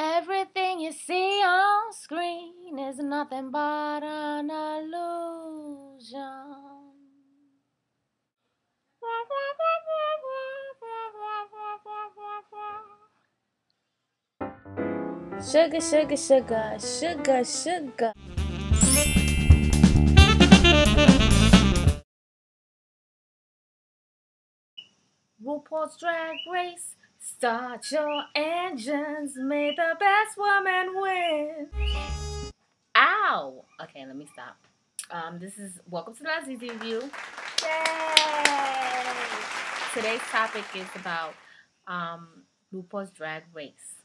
Everything you see on screen is nothing but an illusion. Sugar, sugar, sugar, sugar, sugar. RuPaul's Drag Race, start your engines, may the best woman win. Ow! Okay, let me stop. This is welcome to the Lazizi Review. Yay! Today's topic is about RuPaul's Drag Race.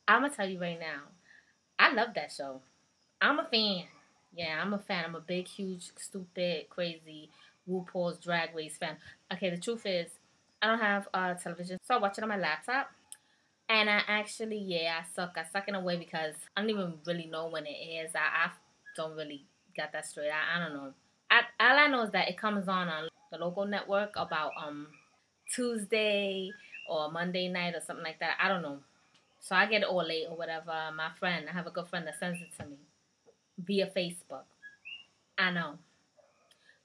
I'm gonna tell you right now, I love that show. I'm a fan. Yeah, I'm a fan. I'm a big, huge, stupid, crazy RuPaul's Drag Race fan. Okay, the truth is, I don't have television, so I watch it on my laptop. And I actually, I suck. I suck in a way because I don't even really know when it is. I don't really get that straight. I don't know. All I know is that it comes on the local network about Tuesday or Monday night or something like that. I don't know. So I get it all late or whatever. I have a good friend that sends it to me via Facebook. I know.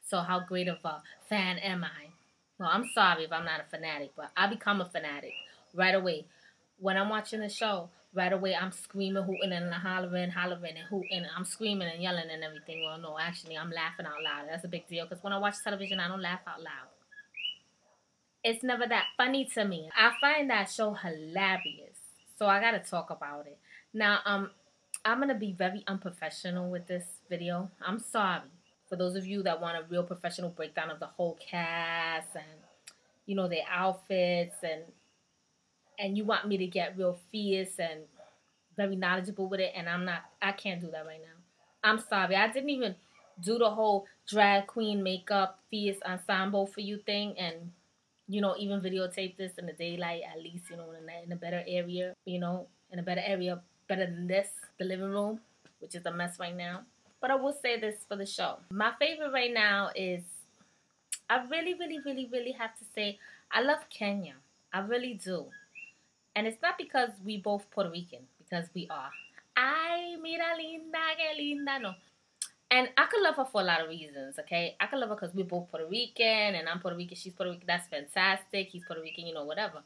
So how great of a fan am I? Well, I'm sorry if I'm not a fanatic, but I become a fanatic right away. When I'm watching the show, right away I'm screaming, hooting, and hollering, and hooting. I'm screaming and yelling and everything. Well, no, actually, I'm laughing out loud. That's a big deal because when I watch television, I don't laugh out loud. It's never that funny to me. I find that show hilarious. So I gotta talk about it. Now, I'm gonna be very unprofessional with this video. I'm sorry for those of you that want a real professional breakdown of the whole cast and their outfits and you want me to get real fierce and very knowledgeable with it, and I can't do that right now. I'm sorry. I didn't even do the whole drag queen makeup fierce ensemble for you thing and even videotape this in the daylight, at least, in a better area, better than this, the living room, which is a mess right now. But I will say this for the show. My favorite right now is, I really, really, really, really have to say, I love Kenya. I really do. And it's not because we both Puerto Rican, because we are. Ay, mira linda, que linda, no. And I could love her for a lot of reasons, okay? I could love her because we're both Puerto Rican, and I'm Puerto Rican, she's Puerto Rican. That's fantastic. He's Puerto Rican, whatever.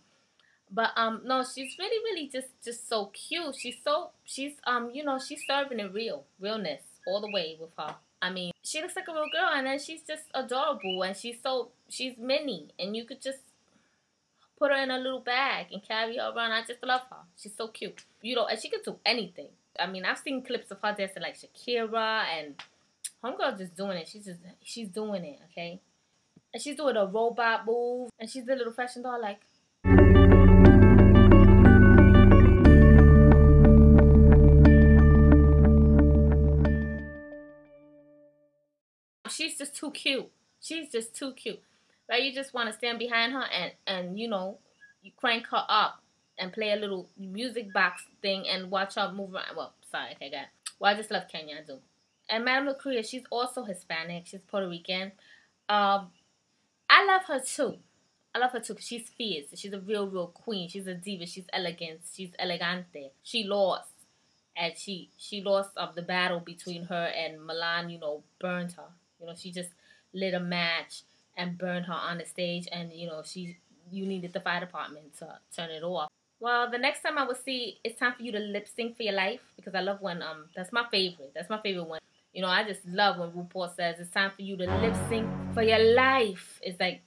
But no, she's really, really just so cute. She's serving it realness all the way with her. I mean, she looks like a real girl, and then she's just adorable, and she's mini, and you could just put her in a little bag and carry her around. I just love her. She's so cute. And she could do anything. I mean, I've seen clips of her dancing like Shakira, and homegirl just doing it. She's doing it, okay? And she's doing a robot move, and she's the little fashion doll, like. She's just too cute. She's just too cute. Right? You just want to stand behind her and you crank her up and play a little music box thing and watch her move around. Well, sorry, okay, guys. Well, I just love Kenya, I do. And Madame LaCria, she's also Hispanic. She's Puerto Rican. I love her too. I love her too because she's fierce. She's a real, real queen. She's a diva. She's elegant. She's elegante. She lost. And she lost the battle between her and Milan, burned her. She just lit a match and burned her on the stage, and you needed the fire department to turn it off. Well, the next time I will see, it's time for you to lip sync for your life, because I love when that's my favorite. That's my favorite one. I just love when RuPaul says it's time for you to lip sync for your life. It's like,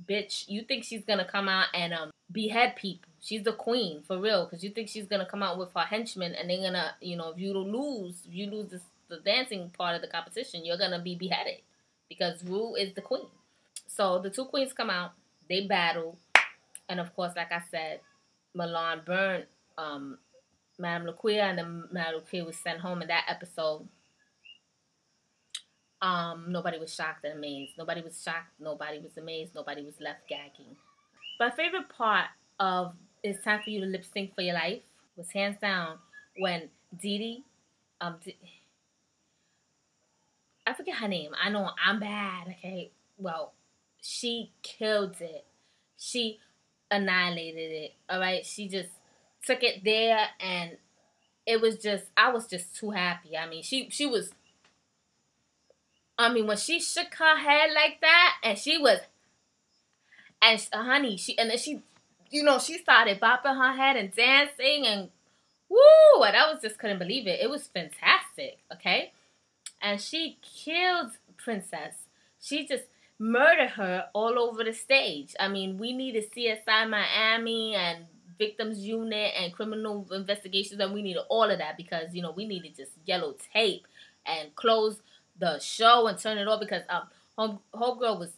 bitch, you think she's gonna come out and behead people? She's the queen for real, because you think she's gonna come out with her henchmen and they're gonna, if you lose the dancing part of the competition, you're gonna be beheaded because Ru is the queen. So the two queens come out, they battle, and of course, like I said, Milan burned Madame LaQuia, and then Madame LaQuia was sent home in that episode. Nobody was shocked and amazed. Nobody was shocked. Nobody was amazed. Nobody was left gagging. My favorite part of It's Time for You to Lip Sync for Your Life was hands down when Dee I forget her name. I know I'm bad, okay? Well, she killed it. She annihilated it, all right? She just took it there, and it was just, I was just too happy. I mean, she was, I mean, when she shook her head like that, and she was, and honey, and then she, she started bopping her head and dancing, and woo, and I was just couldn't believe it. It was fantastic, okay? And she killed Princess. She just murdered her all over the stage. I mean, we needed CSI Miami and Victims Unit and Criminal Investigations, and we needed all of that because, we needed just yellow tape and close the show and turn it off because Homegirl was,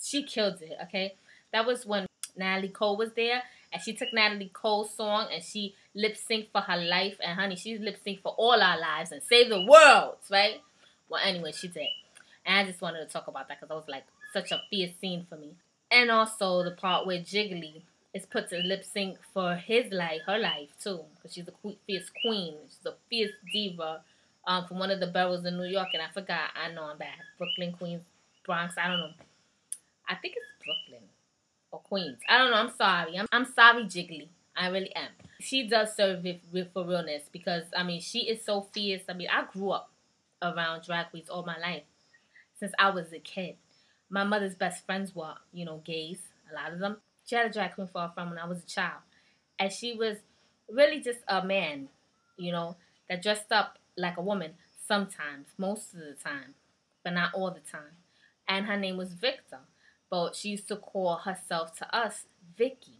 she killed it, okay? That was when Natalie Cole was there, and she took Natalie Cole's song and she lip synced for her life. And honey, she's lip synced for all our lives and save the world, right? Well, anyway, she did. And I just wanted to talk about that because I was like, such a fierce scene for me. And also the part where Jiggly is put to lip sync for his life, her life too, because she's a fierce queen. She's a fierce diva from one of the boroughs in New York, and I forgot. I know I'm bad. Brooklyn, Queens, Bronx. I don't know. I think it's Brooklyn or Queens. I don't know. I'm sorry. I'm sorry, Jiggly. I really am. She does serve it for realness because, I mean, she is so fierce. I mean, I grew up around drag queens all my life since I was a kid. My mother's best friends were, gays, a lot of them. She had a drag queen for a friend when I was a child. And she was really just a man, that dressed up like a woman sometimes, most of the time, but not all the time. And her name was Victor. But she used to call herself to us Vicky.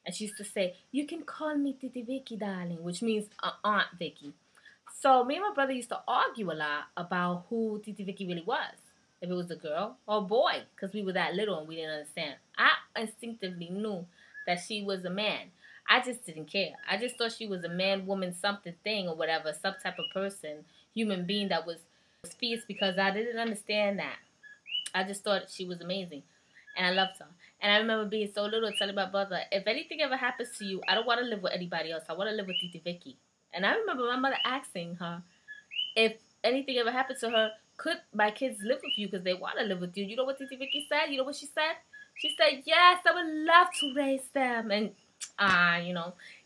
And she used to say, "You can call me Titi Vicky, darling," which means Aunt Vicky. So me and my brother used to argue a lot about who Titi Vicky really was. If it was a girl or a boy, because we were that little and we didn't understand. I instinctively knew that she was a man. I just didn't care. I just thought she was a man, woman, something thing or whatever, some type of person, human being that was fierce because I didn't understand that. I just thought she was amazing. And I loved her. And I remember being so little telling my brother, if anything ever happens to you, I don't want to live with anybody else. I want to live with Titi Vicky. And I remember my mother asking her, if anything ever happened to her, could my kids live with you because they want to live with you? You know what Titi Vicky said? You know what she said? She said, yes, I would love to raise them. And,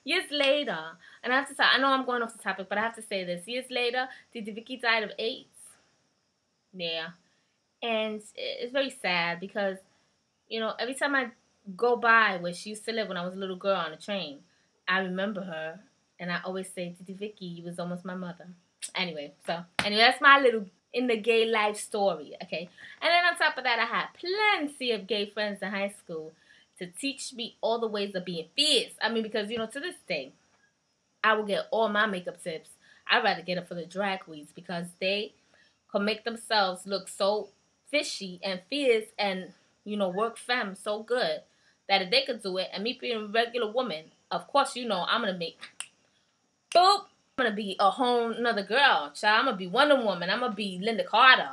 years later, and I have to say, I know I'm going off the topic, but I have to say this. Years later, Titi Vicky died of AIDS. Yeah. And it's very sad because, every time I go by where she used to live when I was a little girl on the train, I remember her. And I always say, Titi Vicky, you was almost my mother. Anyway, that's my little in the gay life story, okay? And then on top of that, I had plenty of gay friends in high school to teach me all the ways of being fierce. I mean, because, to this day, I will get all my makeup tips. I'd rather get it for the drag queens because they can make themselves look so fishy and fierce and, work femme so good that if they could do it, and me being a regular woman, of course, I'm going to make, boop, I'm going to be a whole nother girl, child. I'm going to be Wonder Woman. I'm going to be Linda Carter.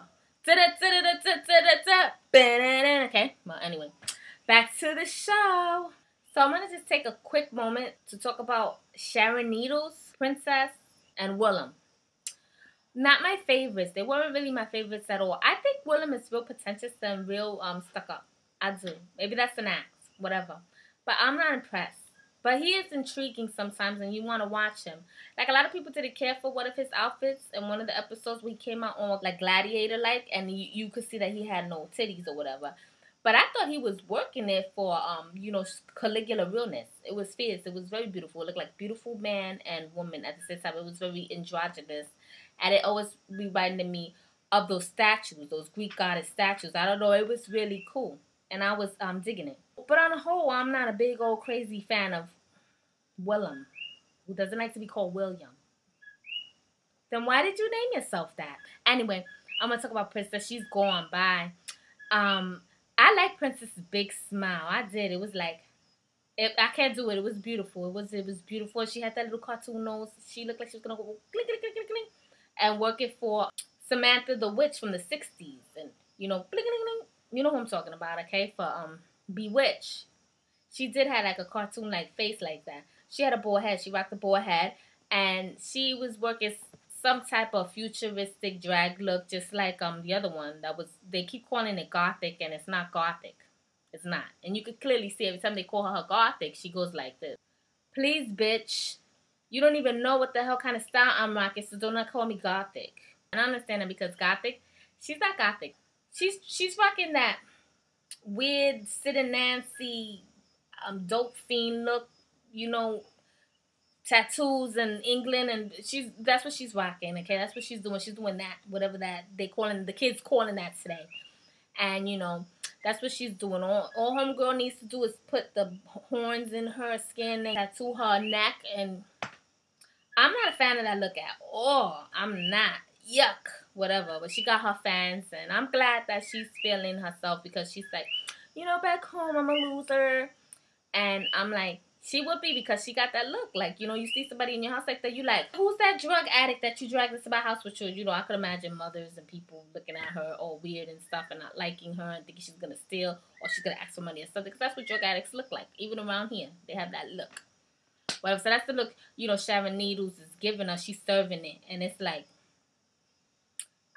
Okay, well, anyway, back to the show. So I'm going to just take a quick moment to talk about Sharon Needles, Princess, and Willem. Not my favorites. They weren't really my favorites at all. I think Willem is real pretentious and real stuck up. I do. Maybe that's an act. Whatever. But I'm not impressed. But he is intriguing sometimes and you want to watch him. Like a lot of people didn't care for one of his outfits in one of the episodes where he came out on like gladiator-like and you could see that he had no titties or whatever. But I thought he was working it for, Caligula realness. It was fierce. It was very beautiful. It looked like beautiful man and woman at the same time. It was very androgynous. And it always reminded me of those statues, those Greek goddess statues. I don't know. It was really cool. And I was digging it. But on the whole, I'm not a big old crazy fan of Willem, who doesn't like to be called William. Then why did you name yourself that? Anyway, I'm going to talk about Princess. She's gone. Bye. I like Princess's big smile. I did. It was like, I can't do it. It was beautiful. It was beautiful. She had that little cartoon nose. She looked like she was going to go click, click, click, click, click, and work it for Samantha the Witch from the 60s. And, click, click, click. You know who I'm talking about, okay? For Bewitched. She did have like a cartoon-like face like that. She had a bald head. She rocked a bald head. And she was working some type of futuristic drag look, just like the other one. They keep calling it gothic, and it's not gothic. It's not. And you could clearly see every time they call her gothic, she goes like this. Please, bitch. You don't even know what the hell kind of style I'm rocking, so do not call me gothic. And I understand that because gothic, she's not gothic. She's rocking that weird Sid and Nancy dope fiend look, you know, tattoos in England, and that's what she's rocking. Okay, that's what she's doing. She's doing that, whatever that the kids calling that today. And you know, that's what she's doing. All homegirl needs to do is put the horns in her skin and tattoo her neck. And I'm not a fan of that look at all. I'm not. Yuck. Whatever. But she got her fans, and I'm glad that she's feeling herself, because she's like, you know, back home I'm a loser. And I'm like, she would be, because she got that look. Like, you know, you see somebody in your house like that, you like, who's that drug addict that you dragged into my house with you? You know, I could imagine mothers and people looking at her all weird and stuff and not liking her and thinking she's going to steal or she's going to ask for money or something. Because that's what drug addicts look like. Even around here, they have that look. Whatever. So that's the look, you know, Sharon Needles is giving us. She's serving it. And it's like,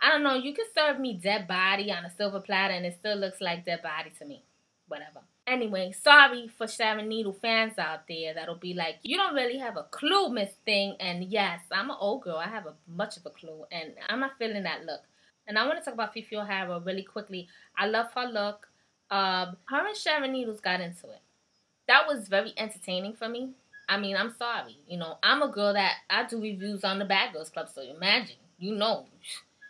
I don't know, you can serve me dead body on a silver platter and it still looks like dead body to me. Whatever. Anyway, sorry for Sharon Needle fans out there that'll be like, you don't really have a clue, Miss Thing. And yes, I'm an old girl. I have much of a clue. And I'm not feeling that look. And I want to talk about Fifi O'Hara really quickly. I love her look. Her and Sharon Needles got into it. That was very entertaining for me. I mean, I'm sorry. You know, I'm a girl that I do reviews on the Bad Girls Club. So imagine, you know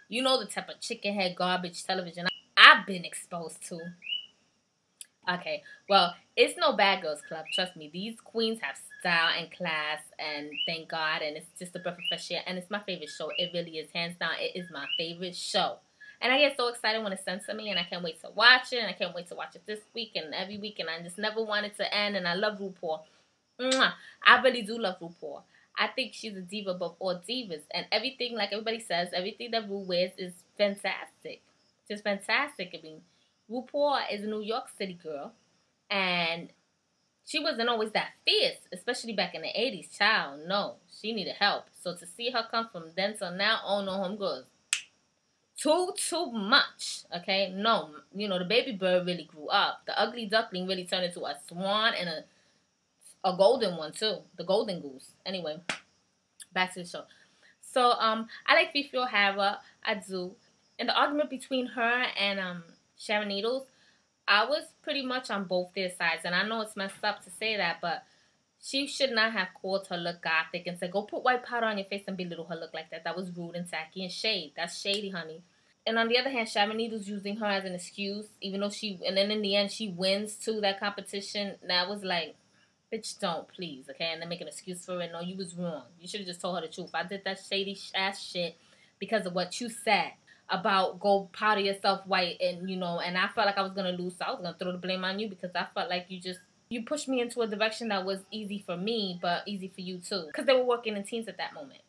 the type of chicken head garbage television I've been exposed to. Okay, well, it's no Bad Girls Club. Trust me, these queens have style and class, and thank God, and it's just a breath of fresh air, and it's my favorite show. It really is, hands down, it is my favorite show. And I get so excited when it's sent to me, and I can't wait to watch it, and I can't wait to watch it this week and every week, and I just never want it to end, and I love RuPaul. Mwah. I really do love RuPaul. I think she's a diva above all divas, and everything, like everybody says, everything that Ru wears is fantastic. Just fantastic. I mean, RuPaul is a New York City girl, and she wasn't always that fierce, especially back in the 80s. Child, no, she needed help. So to see her come from then till now, oh no, homegirls, too much, okay? No, you know, the baby bird really grew up. The ugly duckling really turned into a swan and a golden one too, the golden goose. Anyway, back to the show. So, I like Fifi O'Hara, I do. And the argument between her and Sharon Needles, I was pretty much on both their sides. And I know it's messed up to say that, but she should not have called her look gothic and said, go put white powder on your face and belittle her look like that. That was rude and tacky and shade. That's shady, honey. And on the other hand, Sharon Needles using her as an excuse, even though and then in the end she wins too, that competition. That was like, bitch, don't, please, okay? And then make an excuse for it. No, you was wrong. You should have just told her the truth. I did that shady ass shit because of what you said about go powder yourself white, and you know, and I felt like I was gonna lose, so I was gonna throw the blame on you because I felt like you pushed me into a direction that was easy for me, but easy for you too, because they were working in teams at that moment.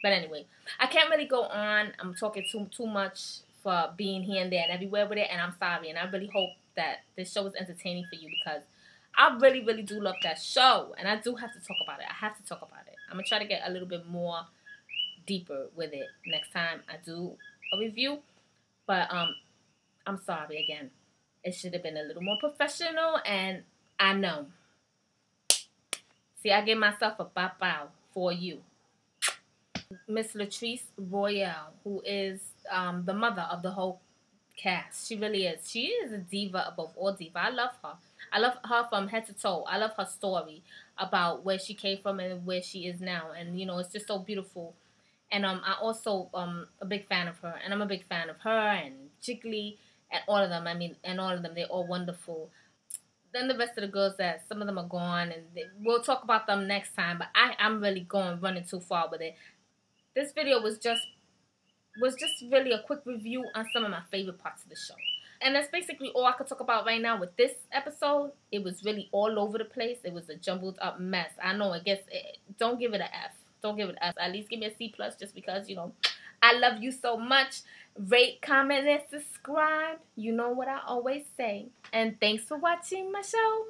But anyway, I can't really go on. I'm talking too much for being here and there and everywhere with it, and I'm sorry, and I really hope that this show is entertaining for you, because I really, really do love that show, and I do have to talk about it. I have to talk about it. I'm gonna try to get a little bit more deeper with it next time I do a review, but I'm sorry again. It should have been a little more professional, and I know. See, I gave myself a bow for you. Miss Latrice Royale, who is the mother of the whole cast. She really is. She is a diva above all diva. I love her. I love her from head to toe. I love her story about where she came from and where she is now. And, you know, it's just so beautiful. And I also a big fan of her. And I'm a big fan of her and Jiggly and all of them. I mean, and all of them. They're all wonderful. Then the rest of the girls, that some of them are gone. And we'll talk about them next time. But I'm really running too far with it. This video was just really a quick review on some of my favorite parts of the show. And that's basically all I could talk about right now with this episode. It was really all over the place. It was a jumbled up mess. I know, don't give it an F. Don't give it an F. At least give me a C+, just because, you know, I love you so much. Rate, comment, and subscribe. You know what I always say. And thanks for watching my show.